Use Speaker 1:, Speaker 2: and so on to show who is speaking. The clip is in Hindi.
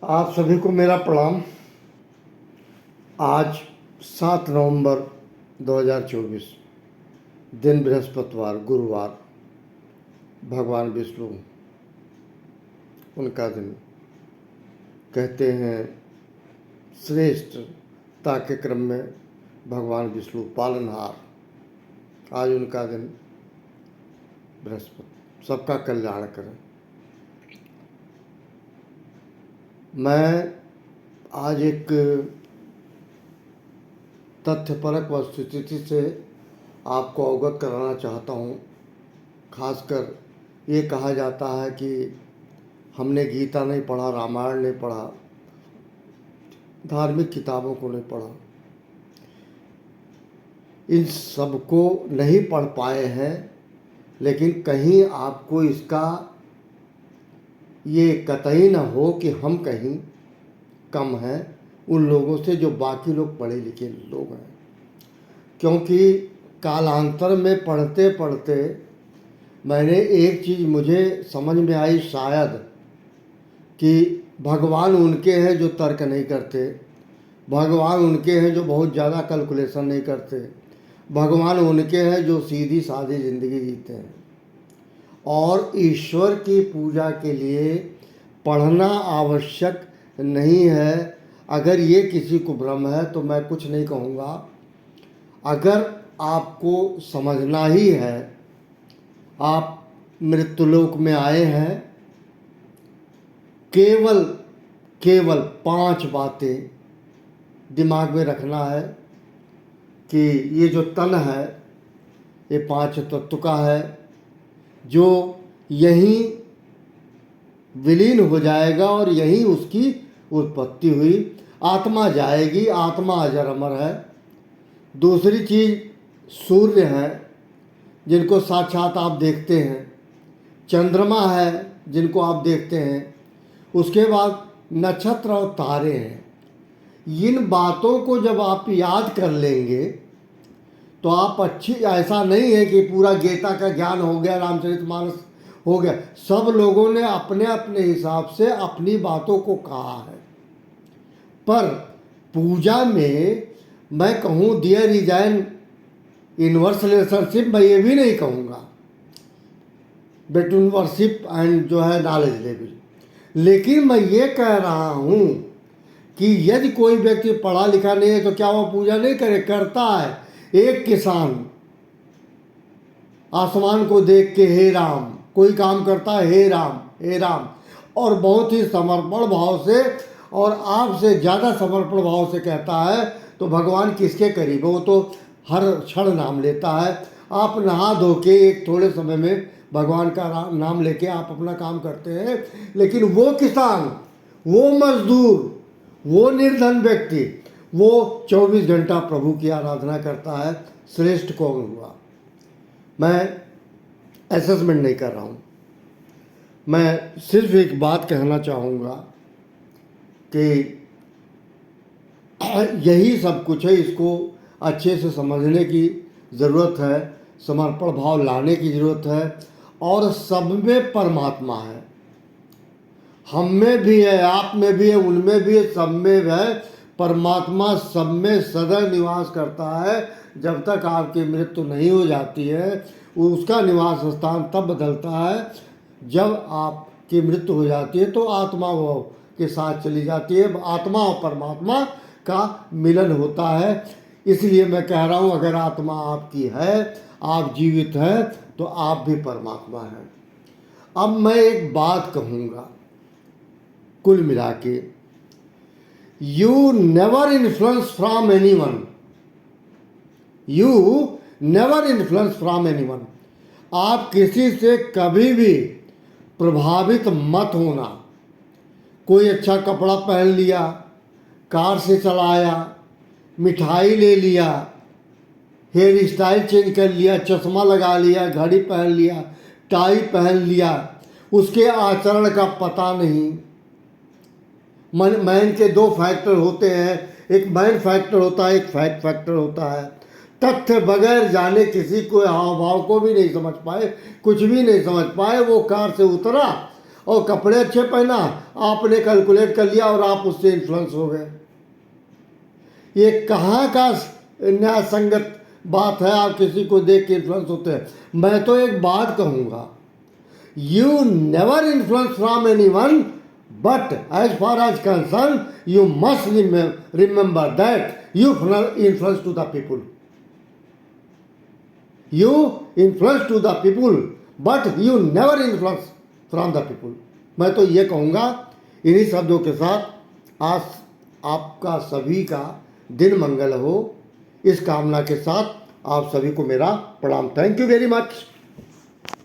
Speaker 1: आप सभी को मेरा प्रणाम। आज 7 नवंबर 2024, दिन बृहस्पतिवार, गुरुवार, भगवान विष्णु उनका दिन। कहते हैं श्रेष्ठता के क्रम में भगवान विष्णु पालनहार। आज उनका दिन बृहस्पति सबका कल्याण करें। मैं आज एक तथ्यपरक वस्तुस्थिति से आपको अवगत कराना चाहता हूँ। खासकर ये कहा जाता है कि हमने गीता नहीं पढ़ा, रामायण नहीं पढ़ा, धार्मिक किताबों को नहीं पढ़ा। इन सब को नहीं पढ़ पाए हैं, लेकिन कहीं आपको इसका ये कतई न हो कि हम कहीं कम हैं उन लोगों से जो बाकी लोग पढ़े लिखे लोग हैं। क्योंकि कालांतर में पढ़ते पढ़ते मैंने एक चीज़ मुझे समझ में आई, शायद, कि भगवान उनके हैं जो तर्क नहीं करते, भगवान उनके हैं जो बहुत ज़्यादा कैलकुलेशन नहीं करते, भगवान उनके हैं जो सीधी सादी ज़िंदगी जीते हैं। और ईश्वर की पूजा के लिए पढ़ना आवश्यक नहीं है। अगर ये किसी को भ्रम है तो मैं कुछ नहीं कहूँगा। अगर आपको समझना ही है, आप मृत्युलोक में आए हैं, केवल 5 बातें दिमाग में रखना है कि ये जो तन है ये 5 तत्व का है, जो यहीं विलीन हो जाएगा और यहीं उसकी उत्पत्ति हुई। आत्मा जाएगी, आत्मा अजर अमर है। दूसरी चीज़ सूर्य है जिनको साक्षात आप देखते हैं, चंद्रमा है जिनको आप देखते हैं, उसके बाद नक्षत्र और तारे हैं। इन बातों को जब आप याद कर लेंगे तो आप ऐसा नहीं है कि पूरा गीता का ज्ञान हो गया, रामचरितमानस हो गया। सब लोगों ने अपने अपने हिसाब से अपनी बातों को कहा है। पर पूजा में मैं कहूँ there is an inverse relationship, मैं ये भी नहीं कहूँगा बिटवीन वर्शिप एंड जो है नॉलेज लेवल। लेकिन मैं ये कह रहा हूँ कि यदि कोई व्यक्ति पढ़ा लिखा नहीं है तो क्या वो पूजा नहीं करता है। एक किसान आसमान को देख के हे राम, कोई काम करता है हे राम हे राम, और बहुत ही समर्पण भाव से और आपसे ज़्यादा समर्पण भाव से कहता है, तो भगवान किसके करीब है? वो तो हर क्षण नाम लेता है। आप नहा धो के एक थोड़े समय में भगवान का नाम लेके आप अपना काम करते हैं, लेकिन वो किसान, वो मजदूर, वो निर्धन व्यक्ति, वो 24 घंटा प्रभु की आराधना करता है। श्रेष्ठ कौन हुआ? मैं असेसमेंट नहीं कर रहा हूँ, मैं सिर्फ एक बात कहना चाहूँगा कि यही सब कुछ है। इसको अच्छे से समझने की ज़रूरत है, समर्पण भाव लाने की ज़रूरत है। और सब में परमात्मा है, हम में भी है, आप में भी है, उनमें भी है, सब में है। परमात्मा सब में सदा निवास करता है। जब तक आपकी मृत्यु नहीं हो जाती है, उसका निवास स्थान तब बदलता है जब आपकी मृत्यु हो जाती है तो आत्मा वो के साथ चली जाती है। आत्मा और परमात्मा का मिलन होता है। इसलिए मैं कह रहा हूँ, अगर आत्मा आपकी है, आप जीवित हैं, तो आप भी परमात्मा हैं। अब मैं एक बात कहूँगा कुल मिला के, You never influence from anyone. You never influence from anyone. आप किसी से कभी भी प्रभावित मत होना। कोई अच्छा कपड़ा पहन लिया, कार से चलाया, मिठाई ले लिया, हेयर स्टाइल चेंज कर लिया, चश्मा लगा लिया, घड़ी पहन लिया, टाई पहन लिया, उसके आचरण का पता नहीं। मैन के 2 फैक्टर होते हैं, एक मैन फैक्टर होता है, एक फैक्ट फैक्टर होता है। तथ्य बगैर जाने किसी को हाव भाव को भी नहीं समझ पाए, कुछ भी नहीं समझ पाए। वो कार से उतरा और कपड़े अच्छे पहना, आपने कैलकुलेट कर लिया और आप उससे इन्फ्लुएंस हो गए। ये कहाँ का न्याय संगत बात है? आप किसी को देख के इन्फ्लुएंस होते हैं। मैं तो एक बात कहूँगा, you never influence from anyone, but as far as concern you must remember that you influence to the people. You influence to the people, but you never influence from the people। मैं तो ये कहूँगा, इन्हीं शब्दों के साथ आज आपका सभी का दिन मंगल हो, इस कामना के साथ आप सभी को मेरा प्रणाम। Thank you very much.